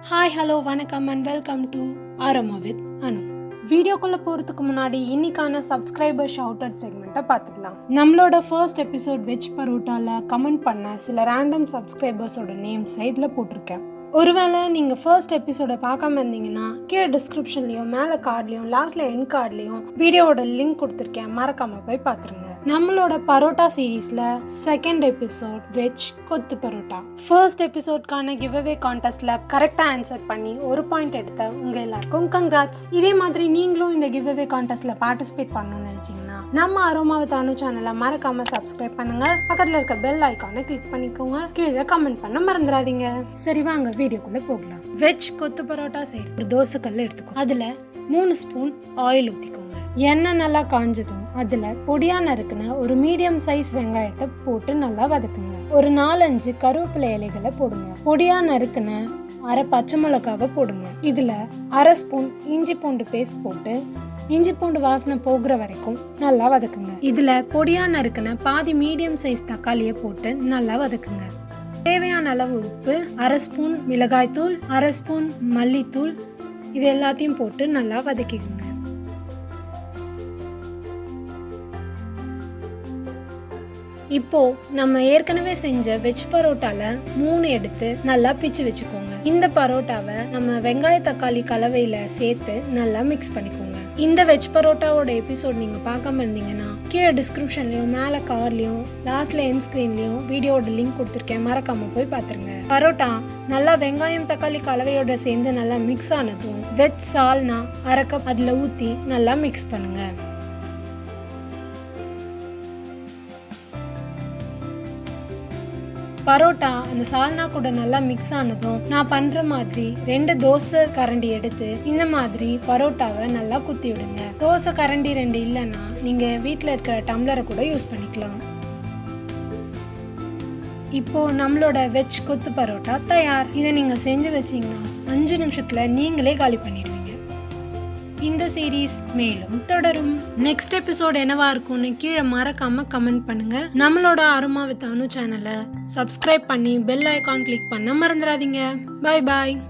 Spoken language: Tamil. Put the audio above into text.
ஹாய் ஹலோ வணக்கம் and welcome to aroma with Anu. வீடியோக்குள்ளே போகிறதுக்கு முன்னாடி இன்னைக்கான சப்ஸ்கிரைபர் ஷவுட் அவுட் செக்மெண்ட்டை பார்த்துக்கலாம். நம்மளோட ஃபர்ஸ்ட் எபிசோட் வெஜ் பரோட்டாவில் கமெண்ட் பண்ண சில ரேண்டம் சப்ஸ்கிரைபர்ஸோட நேம்ஸை இதில் போட்டிருக்கேன். ஒருவேளை நீங்கள் ஃபர்ஸ்ட் எபிசோடை பார்க்காம இருந்தீங்கன்னா கீழே டிஸ்கிரிப்ஷன்லையும் மேலே கார்ட்லையும் லாஸ்ட்டில் என் கார்ட்லையும் வீடியோவோட லிங்க் கொடுத்துருக்கேன், மறக்காமல் போய் பார்த்துருங்க. நம்மளோட பரோட்டா சீரீஸில் செகண்ட் எபிசோட் வெஜ் கொத்து பரோட்டா. ஃபர்ஸ்ட் எபிசோட்கான கிவ் அவே கான்டெஸ்ட்டில் கரெக்டாக ஆன்சர் பண்ணி ஒரு பாயிண்ட் எடுத்த உங்கள் எல்லாருக்கும் கங்க்ராட்ஸ். இதே மாதிரி நீங்களும் இந்த கிவ் அவே கான்டெஸ்ட்டில் பார்ட்டிசிபேட் பண்ணணும்னு நினச்சிங்கன்னா நம்ம ஆரோமா வித் அனு சேனலை மறக்காமல் சப்ஸ்கிரைப் பண்ணுங்க. பக்கத்தில் இருக்க பெல் ஐக்கானை கிளிக் பண்ணிக்கோங்க. கீழே கமெண்ட் பண்ண மறந்துடாதீங்க. சரி வாங்க வீடியோக்குள்ளே போகலாம். வெஜ் கொத்து பரோட்டா செய்ய ஒரு தோசைக்கல் எடுத்துக்கோ. அதில் 3 ஸ்பூன் ஆயில் ஊற்றிக்கோங்க. எண்ணெய் நல்லா காஞ்சதும் அதில் பொடியாக நறுக்குன ஒரு மீடியம் சைஸ் வெங்காயத்தை போட்டு நல்லா வதக்குங்க. ஒரு 4-5 கருவேப்பிலை இலைகளை போடுங்க. பொடியாக நறுக்குன அரை பச்சை மிளகாவை போடுங்க. இதில் அரை ஸ்பூன் இஞ்சி பூண்டு பேஸ்ட் போட்டு இஞ்சி பூண்டு வாசனை போகிற வரைக்கும் நல்லா வதக்குங்க. இதில் பொடியாக நறுக்குன பாதி மீடியம் சைஸ் தக்காளியை போட்டு நல்லா வதக்குங்க. தேவையான அளவு உப்பு, அரை ஸ்பூன் மிளகாய்த்தூள், அரை ஸ்பூன் மல்லித்தூள், இது எல்லாத்தையும் போட்டு நல்லா வதக்கிக்கோங்க. இப்போ நம்ம ஏற்கனவே செஞ்ச வெஜ் பரோட்டால 3 எடுத்து நல்லா பிச்சு வச்சுக்கோங்க. இந்த பரோட்டாவை நம்ம வெங்காய தக்காளி கலவையில சேர்த்து நல்லா மிக்ஸ் பண்ணிக்கோங்க. இந்த வெஜ் பரோட்டாவோட எபிசோட் நீங்க பார்க்காம இருந்தீங்கன்னா கீழே டிஸ்கிரிப்ஷன்லயும் மேல கார்லயும் லாஸ்ட்ல என் ஸ்கிரீன்லயும் வீடியோட லிங்க் கொடுத்துருக்கேன், மறக்காம போய் பாத்துருங்க. பரோட்டா நல்லா வெங்காயம் தக்காளி கலவையோட சேர்ந்து நல்லா மிக்ஸ் ஆனதும் வெஜ் சால்னா அரை கப் அதுல ஊத்தி நல்லா மிக்ஸ் பண்ணுங்க. பரோட்டா அந்த சால்னா கூட நல்லா மிக்ஸ் ஆனதும் நான் பண்ற மாதிரி 2 தோசை கரண்டி எடுத்து இந்த மாதிரி பரோட்டாவை நல்லா குத்தி விடுங்க. தோசை கரண்டி 2 இல்லைன்னா நீங்க வீட்டில் இருக்கிற டம்ளரை கூட யூஸ் பண்ணிக்கலாம். இப்போ நம்மளோட வெஜ் கொத்து பரோட்டா தயார். இதை நீங்க செஞ்சு வச்சீங்கன்னா 5 நிமிஷத்துல நீங்களே காலி பண்ணிடுவீங்க. இந்த சீரீஸ் மேலும் தொடரும். நெக்ஸ்ட் எபிசோட் என்னவா இருக்கும்னு கீழே மறக்காம கமெண்ட் பண்ணுங்க. நம்மளோட ஆரோமா வித் அனு சேனலை சப்ஸ்கிரைப் பண்ணி பெல் ஐகான் கிளிக் பண்ண மறந்துடாதீங்க. பாய் பாய்.